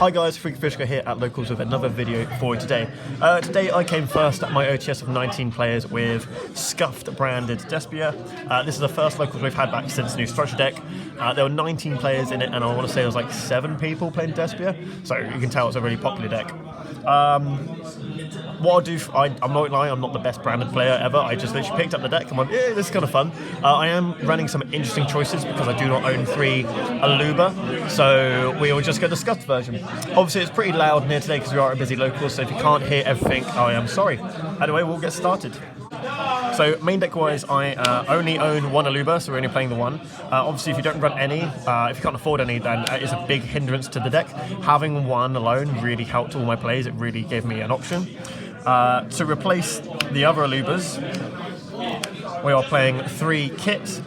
Hi guys, Freakfishka here at Locals with another video for you today. Today I came first at my OTS of 19 players with Scuffed branded Despia. This is the first Locals we've had back since the new structure deck. There were 19 players in it, and I want to say there was like 7 people playing Despia, so you can tell it's a really popular deck. What I'll do, I'm not lying, I'm not the best branded player ever. I just literally picked up the deck and went, yeah, this is kind of fun. I am running some interesting choices because I do not own 3 Aluba, so we will just go the Scuffed version. Obviously, it's pretty loud in here today because we are a busy local, so if you can't hear everything, I am sorry. Anyway, we'll get started. So main deck wise, I only own 1 Aluba, so we're only playing the 1. Obviously, if you don't run any, if you can't afford any, then it is a big hindrance to the deck. Having 1 alone really helped all my plays. It really gave me an option. To replace the other Alubas, we are playing 3 kits.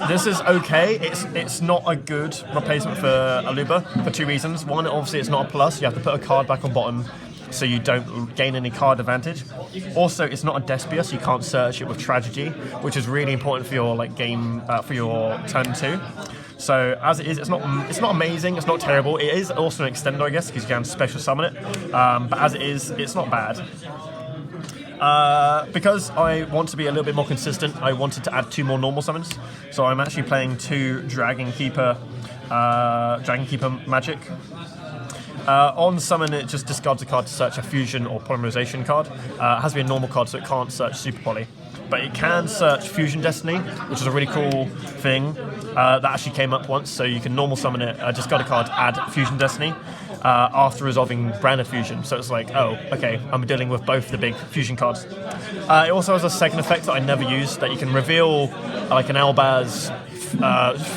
This is okay. It's not a good replacement for Aluba for 2 reasons. One, obviously, it's not a plus. You have to put a card back on bottom, so you don't gain any card advantage. Also, it's not a Despia, so you can't search it with Tragedy, which is really important for your game for your turn 2. So as it is, it's not amazing, it's not terrible. It is also an extender, I guess, because you can special summon it. But as it is, it's not bad. Because I want to be a little bit more consistent, I wanted to add 2 more normal summons. So I'm actually playing 2 Dragon Keeper magic. On summon, it just discards a card to search a fusion or polymerization card. It has to be a normal card, so it can't search Super Poly. But it can search Fusion Destiny, which is a really cool thing that actually came up once. So you can normal summon it, discard a card, add Fusion Destiny after resolving Branded Fusion. So it's like, oh, okay, I'm dealing with both the big fusion cards. It also has a second effect that I never used, that you can reveal like an Albaz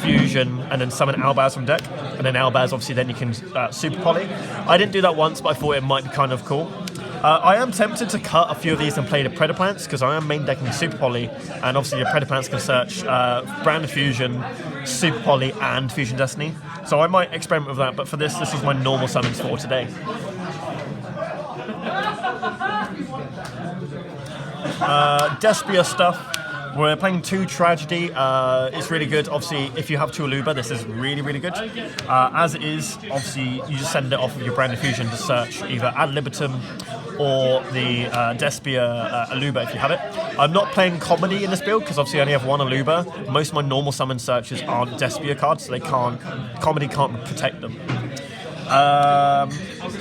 fusion and then summon Albaz from deck, and then Albaz obviously then you can Super Poly. I didn't do that once, but I thought it might be kind of cool. I am tempted to cut a few of these and play the Predaplants because I am main decking Super Poly, and obviously the Predaplants can search Branded Fusion, Super Poly, and Fusion Destiny. So I might experiment with that, but for this is my normal summons for today. Despia stuff. We're playing 2 Tragedy. It's really good. Obviously, if you have 2 Aluba, this is really, really good. As it is, obviously, you just send it off of your Branded Fusion to search either Ad Libitum or the Despia Aluba if you have it. I'm not playing Comedy in this build because obviously I only have 1 Aluba. Most of my normal summon searches aren't Despia cards, so Comedy can't protect them.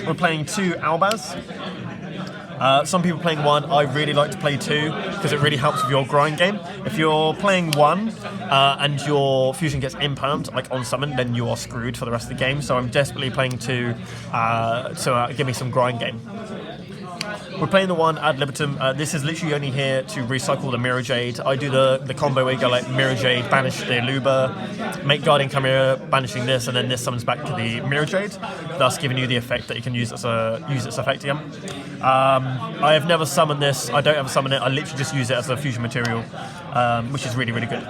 We're playing 2 Albaz. Some people playing 1, I really like to play 2 because it really helps with your grind game. If you're playing 1 and your fusion gets impermed, like on summon, then you are screwed for the rest of the game. So I'm desperately playing 2 to give me some grind game. We're playing the 1 Ad Libitum. This is literally only here to recycle the Mirror Jade. I do the combo where you go like Mirror Jade, banish the Aluba, make Guardian Chimera, banishing this, and then this summons back to the Mirror Jade, thus giving you the effect that you can use its effect again. I have never summoned this. I don't ever summon it. I literally just use it as a fusion material, which is really, really good.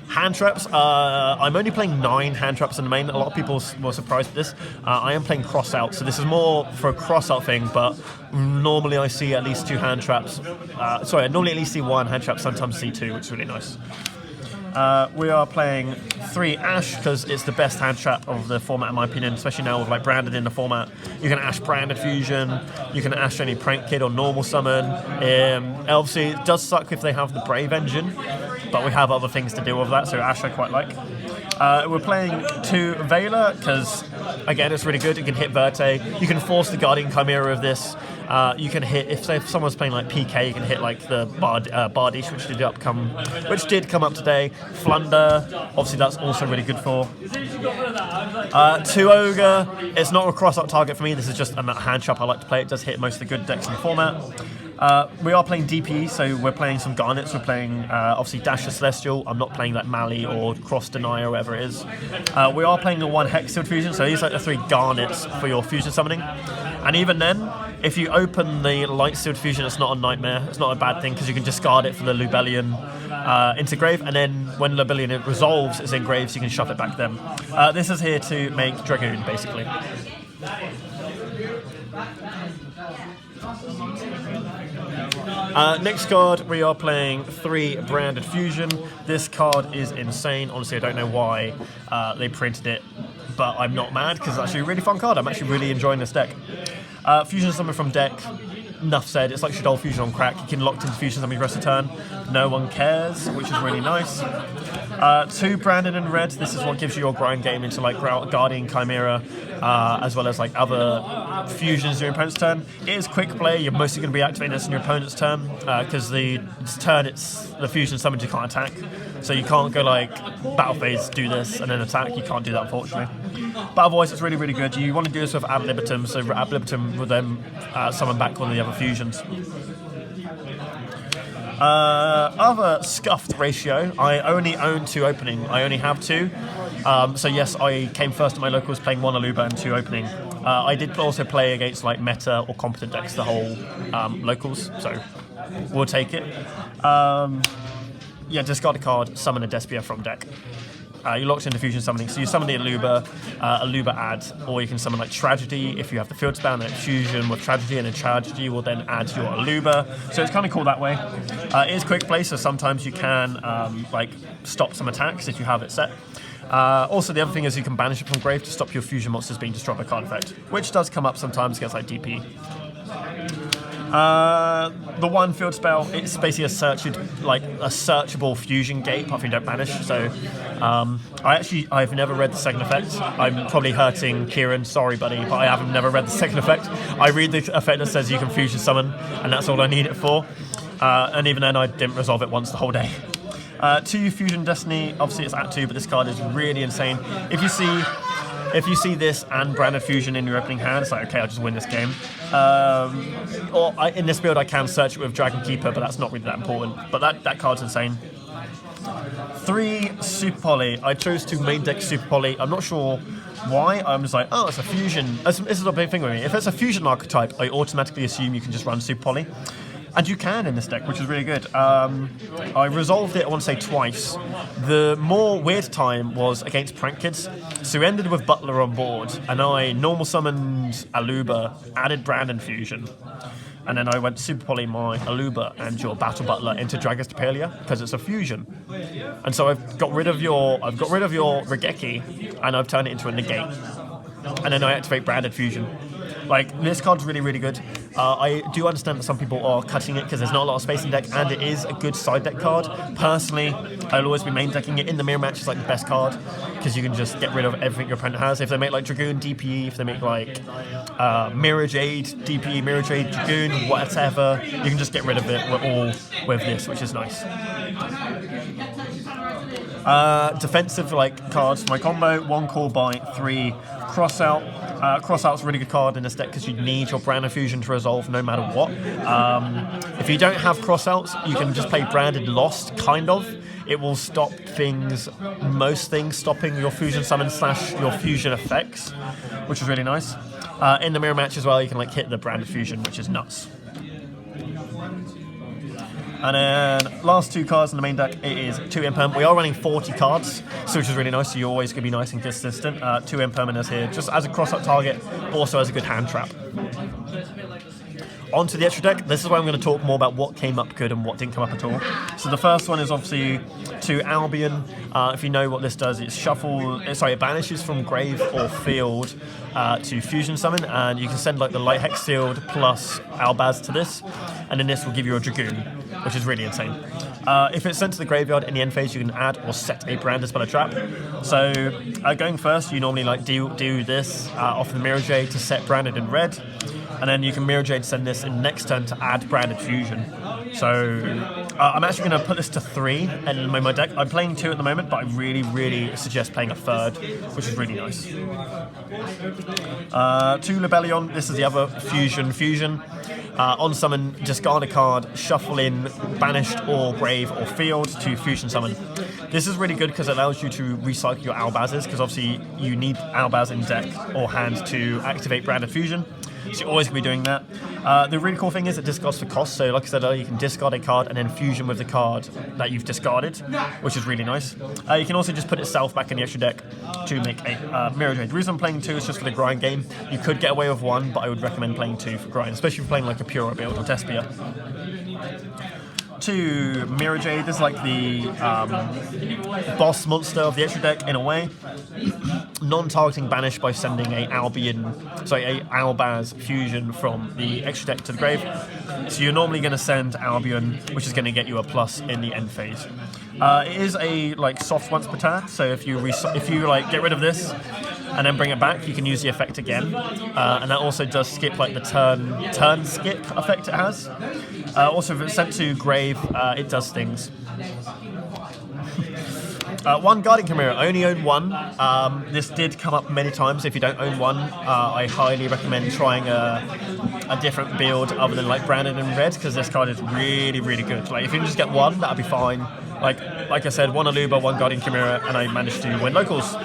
Hand traps, I'm only playing 9 hand traps in the main. A lot of people were surprised at this. I am playing cross out, so this is more for a cross out thing, but normally I see at least 2 hand traps. I normally at least see 1 hand trap, sometimes see 2, which is really nice. We are playing 3 Ash because it's the best hand trap of the format in my opinion, especially now with like branded in the format. You can Ash Branded Fusion, you can Ash any Prank Kid or normal summon. Obviously it does suck if they have the Brave engine, but we have other things to deal with that, so Ash I quite like. We're playing 2 Veiler because, again, it's really good. You can hit Verte. You can force the Guardian Chimera of this. You can hit, if someone's playing like PK, you can hit like the Bardish, which did come up today. Flunder, obviously that's also really good for. 2 Ogre, it's not a cross-out target for me. This is just a hand trap I like to play. It does hit most of the good decks in the format. We are playing DP, so we're playing some Garnets. We're playing, obviously, Dasher Celestial. I'm not playing like Mali or Cross Deny or whatever it is. We are playing a 1 Hex Sealed Fusion, so these are the 3 Garnets for your fusion summoning. And even then, if you open the Light Sealed Fusion, it's not a nightmare. It's not a bad thing because you can discard it for the Lubellion into grave, and then when Lubellion resolves, it's in grave, so you can shove it back then. This is here to make Dragoon, basically. Next card, we are playing 3 Branded Fusion. This card is insane. Honestly, I don't know why they printed it, but I'm not mad because it's actually a really fun card. I'm actually really enjoying this deck. Fusion Summon from deck. Enough said, it's like Shadow Fusion on crack. You can lock into Fusion Summon rest of turn. No one cares, which is really nice. 2 Branded in red. This is what gives you your grind game into like Guardian Chimera, as well as like other fusions in your opponent's turn. It is quick play. You're mostly going to be activating this in your opponent's turn because the turn it's the Fusion Summon you can't attack. So you can't go like battle phase, do this, and then attack. You can't do that, unfortunately. But otherwise, it's really, really good. You want to do this with Ad Libitum, so Ad Libitum will then summon back one of the other fusions. Other Scuffed ratio, I only own 2 opening. I only have 2. So yes, I came first at my locals playing 1 Aluba and 2 opening. I did also play against like meta or competent decks the whole locals, so we'll take it. Yeah, discard a card, summon a Despia from deck. You locked into Fusion Summoning, so you summon the Aluba add, or you can summon like Tragedy if you have the field spell, and Fusion with Tragedy, and then Tragedy will then add your Aluba. So it's kind of cool that way. It is quick play, so sometimes you can like stop some attacks if you have it set. Also, the other thing is you can banish it from grave to stop your Fusion monsters being destroyed by card effect, which does come up sometimes against like DP. The 1 field spell, it's basically a searchable fusion gate apart from you don't banish. So I've never read the second effect. I'm probably hurting Kieran, sorry buddy, but I haven't never read the second effect. I read the effect that says you can fusion summon, and that's all I need it for. And even then I didn't resolve it once the whole day. 2 Fusion Destiny, obviously it's at 2, but this card is really insane. If you see this and Branded Fusion in your opening hand, it's like, okay, I'll just win this game. In this build, I can search it with Dragon Keeper, but that's not really that important. But that card's insane. 3 Super Poly. I chose to main deck Super Poly. I'm not sure why. I'm just like, oh, it's a fusion. This is a big thing with me. If it's a fusion archetype, I automatically assume you can just run Super Poly. And you can in this deck, which is really good. I resolved it, I want to say, twice. The more weird time was against Prank Kids. So we ended with Butler on board, and I normal summoned Aluba, added Brandon Fusion, and then I went Super Poly my Aluba and your Battle Butler into Dragastapelia because it's a fusion. And so I've got rid of your Regeki, and I've turned it into a negate. And then I activate Branded Fusion. Like, this card's really, really good. I do understand that some people are cutting it because there's not a lot of space in deck, and it is a good side deck card. Personally, I'll always be main decking it. In the mirror match, it's like the best card because you can just get rid of everything your opponent has. If they make like Dragoon DPE, if they make like Mirror Jade DPE, Mirror Jade Dragoon, whatever, you can just get rid of it all with this, which is nice. Defensive cards for my combo: 1 Core Bite, 3 Crossout. Crossout's a really good card in this deck because you need your Branded Fusion to resolve no matter what. If you don't have Crossouts, you can just play Branded Lost, kind of. It will stop most things stopping your Fusion Summon / your Fusion effects, which is really nice. In the mirror match as well, you can hit the Branded Fusion, which is nuts. And then last 2 cards in the main deck, it is 2 Imperm. We are running 40 cards, so which is really nice, so you're always going to be nice and consistent. 2 Impermanents here, just as a cross-up target, but also as a good hand trap. On to the extra deck. This is where I'm going to talk more about what came up good and what didn't come up at all. So the first one is obviously to Albion. If you know what this does, it banishes from grave or field to Fusion Summon, and you can send the Light Hex Sealed plus Albaz to this, and then this will give you a Dragoon, which is really insane. If it's sent to the graveyard in the end phase, you can add or set a Branded Spell or Trap. So going first, you normally do this off the Mirror Jade to set Branded in red, and then you can Mirror Jade send this in next turn to add Branded Fusion. So I'm actually going to put this to 3 in my deck. I'm playing 2 at the moment, but I really, really suggest playing a 3rd, which is really nice. 2 Lebellion, this is the other fusion. On summon, discard a card, shuffle in banished or grave or field to Fusion Summon. This is really good because it allows you to recycle your Albazes, because obviously you need Albaz in deck or hand to activate Branded Fusion. So you're always going to be doing that. The really cool thing is it discards for cost, so like I said earlier, you can discard a card and then fusion with the card that you've discarded, which is really nice. You can also just put itself back in the extra deck to make a Mirror Jade. The reason I'm playing 2 is just for the grind game. You could get away with 1, but I would recommend playing 2 for grind, especially if you're playing like a Pura build or Despia. 2, Mirror Jade. This is like the boss monster of the extra deck in a way. Non-targeting banish by sending a Albaz fusion from the extra deck to the grave. So you're normally going to send Albion, which is going to get you a plus in the end phase. It is a like soft once per turn, so if you like get rid of this and then bring it back, you can use the effect again, and that also does skip like the turn skip effect it has. Also, if it's sent to grave, it does things. 1 Guardian Chimera, I only own 1. This did come up many times. If you don't own 1, I highly recommend trying a different build other than like branded in red, because this card is really, really good. Like if you can just get 1, that'd be fine. Like I said, 1 Aluba, 1 Guardian Chimera, and I managed to win locals.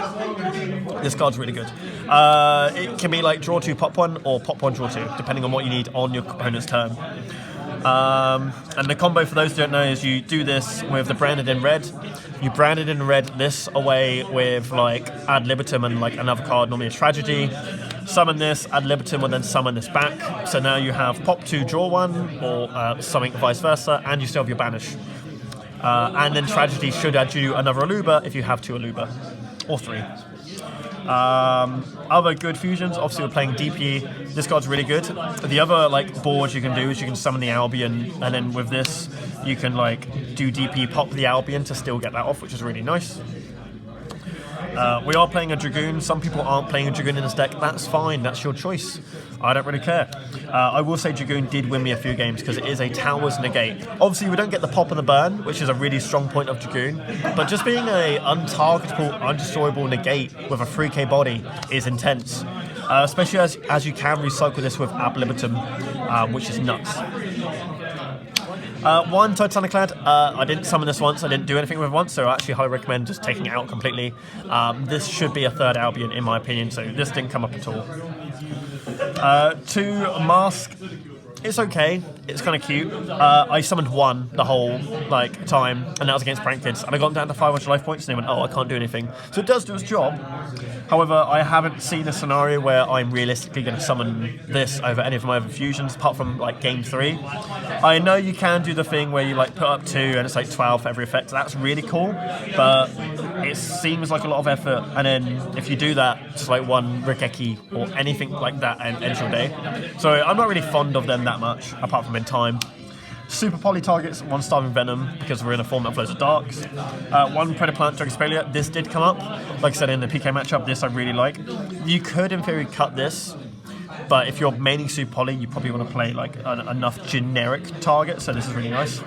This card's really good. It can be like draw 2, pop 1, or pop 1, draw 2, depending on what you need on your opponent's turn. And the combo, for those who don't know, is you do this with the branded in red. You branded in red this away with like ad libitum and like another card, normally a tragedy. Summon this, ad libitum will then summon this back. So now you have pop 2, draw 1, or something vice versa, and you still have your banish. And then tragedy should add you another Aluba if you have 2 Aluba, or 3. Other good fusions, obviously we're playing DP. This card's really good. The other like board you can do is you can summon the Albion, and then with this you can like do DP, pop the Albion to still get that off, which is really nice. We are playing a Dragoon. Some people aren't playing a Dragoon in this deck. That's fine, that's your choice. I don't really care. I will say Dragoon did win me a few games because it is a Towers negate. Obviously we don't get the pop and the burn, which is a really strong point of Dragoon, but just being a untargetable, undestroyable negate with a 3k body is intense. Especially as you can recycle this with Ab Libitum, which is nuts. 1 Titaniclad, I didn't summon this once, I didn't do anything with it once, so I actually highly recommend just taking it out completely. This should be a 3rd Albion in my opinion, so this didn't come up at all. 2 Mask, it's okay, it's kind of cute. I summoned 1 the whole like time, and that was against Prank Kids, and I got down to 500 life points, and they went, oh, I can't do anything. So it does do its job. However, I haven't seen a scenario where I'm realistically going to summon this over any of my other fusions, apart from like game 3. I know you can do the thing where you like put up 2 and it's like 12 for every effect. That's really cool, but it seems like a lot of effort. And then if you do that, just like 1 Rikeki or anything like that, and ends your day. So I'm not really fond of them that much, apart from in time. Super poly targets, 1 Starving Venom, because we're in a format of loads of darks. 1 Predaplant Dragosphalia, this did come up. Like I said, in the PK matchup, this I really like. You could, in theory, cut this, but if you're mainly super poly, you probably want to play like enough generic targets, so this is really nice.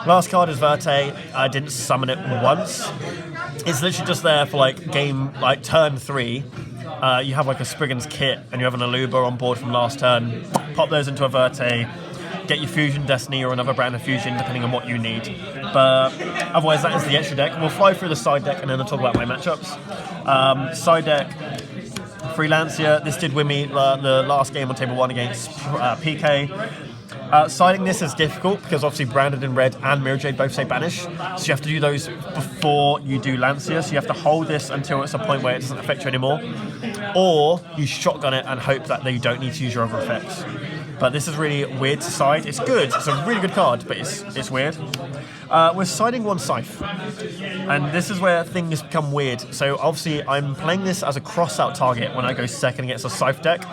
Last card is Verte. I didn't summon it once. It's literally just there for like turn 3. You have like a Spriggan's kit, and you have an Aluba on board from last turn. Pop those into a Verte. Get your Fusion Destiny or another brand of Fusion, depending on what you need. But otherwise, that is the extra deck. We'll fly through the side deck and then I'll talk about my matchups. Side deck, Freelancia. This did win me the last game on table 1 against PK. Siding this is difficult because obviously Branded in red and Mirror Jade both say banish, so you have to do those before you do Lancia, so you have to hold this until it's a point where it doesn't affect you anymore, or you shotgun it and hope that you don't need to use your other effects. But this is really weird to side. It's good, it's a really good card, but it's weird. We're siding 1 Scythe, and this is where things become weird. So obviously I'm playing this as a cross-out target when I go second against a Scythe deck.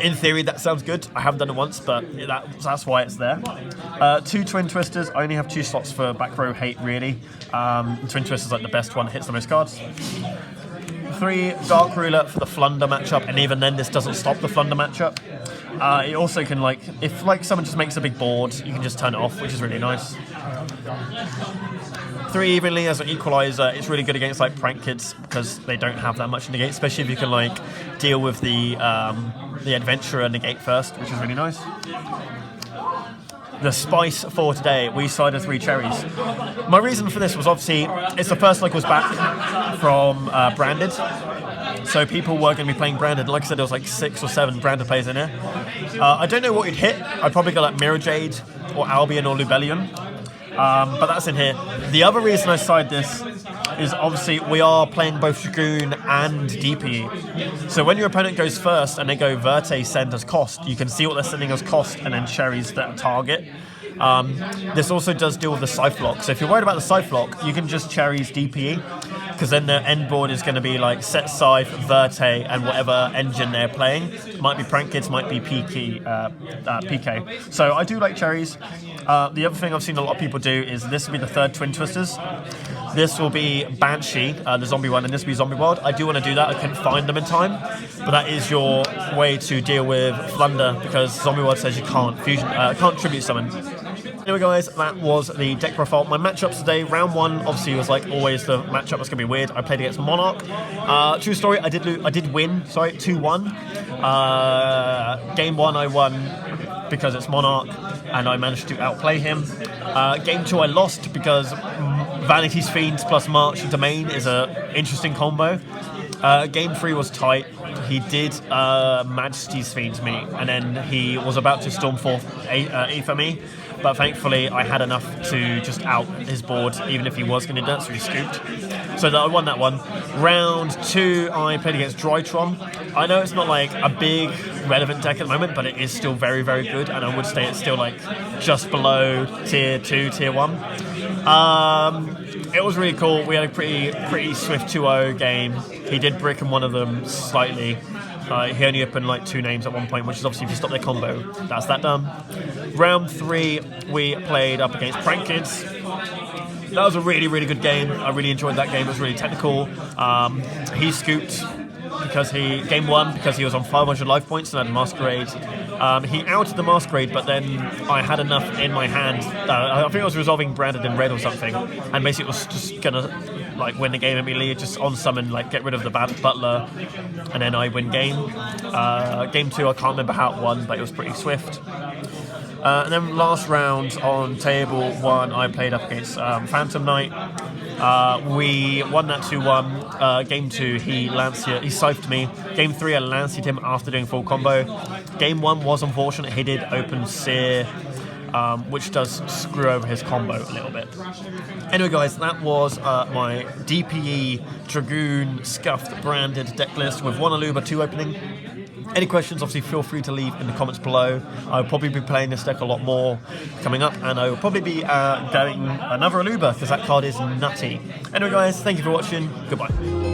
In theory, that sounds good. I haven't done it once, but that's why it's there. 2 Twin Twisters. I only have 2 slots for back row hate, really. Twin Twister's like the best one, hits the most cards. 3 Dark Ruler for the Flunder matchup, and even then this doesn't stop the Flunder matchup. It also can, like, if like someone just makes a big board, you can just turn it off, which is really nice. 3 Evenly as an equalizer. It's really good against like Prank Kids because they don't have that much negate, especially if you can like deal with the Adventurer negate first, which is really nice. The spice for today, we sided 3 cherries. My reason for this was obviously it's the first locals back from Branded. So people were going to be playing branded. Like I said, there was like 6 or 7 branded players in here. I don't know what you'd hit. I'd probably go like Mirror Jade or Albion or Lubellion. But that's in here. The other reason I side this is obviously we are playing both Dragoon and DPE. So when your opponent goes first and they go Verte send as cost, you can see what they're sending as cost and then cherries that target. This also does deal with the Scythe lock. So if you're worried about the Scythe lock, you can just cherries DPE, because then the end board is going to be like set Scythe, Verte, and whatever engine they're playing. Might be Prank Kids, might be PK. So I do like cherries. The other thing I've seen a lot of people do is this will be the third Twin Twisters. This will be Banshee, the zombie one, and this will be Zombie World. I do want to do that. I couldn't find them in time, but that is your way to deal with Thunder, because Zombie World says you can't tribute summon. Anyway guys, that was the deck profile. My matchups today, round 1 obviously was like always the matchup was going to be weird. I played against Monarch. True story, I did win, 2-1. Game 1 I won because it's Monarch and I managed to outplay him. Game 2 I lost because Vanity's Fiends plus March Domain is a interesting combo. Game 3 was tight. He did Majesty's Fiends me, and then he was about to Stormforth Aether me, but thankfully I had enough to just out his board, even if he was going to do that, so he scooped. So that I won that one. Round 2, I played against Droitron. I know it's not like a big relevant deck at the moment, but it is still very, very good, and I would say it's still like just below tier 2, tier 1. It was really cool. We had a pretty swift 2-0 game. He did brick in one of them slightly. He only opened like 2 names at one point, which is obviously if you stop their combo. That's that done. Round 3, we played up against Prank Kids. That was a really, really good game. I really enjoyed that game. It was really technical. He scooped because game 1 because he was on 500 life points and had a Masquerade. He outed the Masquerade, but then I had enough in my hand. I think I was resolving Branded in red or something, and basically it was just gonna like win the game immediately. Just on summon, like get rid of the bad Butler, and then I win game. Game 2, I can't remember how it won, but it was pretty swift. And then last round on table 1, I played up against Phantom Knight. We won that 2-1. Game 2, he scythed me. Game 3, I lanced him after doing full combo. Game 1 was unfortunate. He did open Seer, which does screw over his combo a little bit. Anyway guys, that was my DPE Dragoon Scuffed branded deck list with 1 Aluba, 2 opening. Any questions, obviously, feel free to leave in the comments below. I'll probably be playing this deck a lot more coming up, and I will probably be getting another Aluba, because that card is nutty. Anyway, guys, thank you for watching. Goodbye.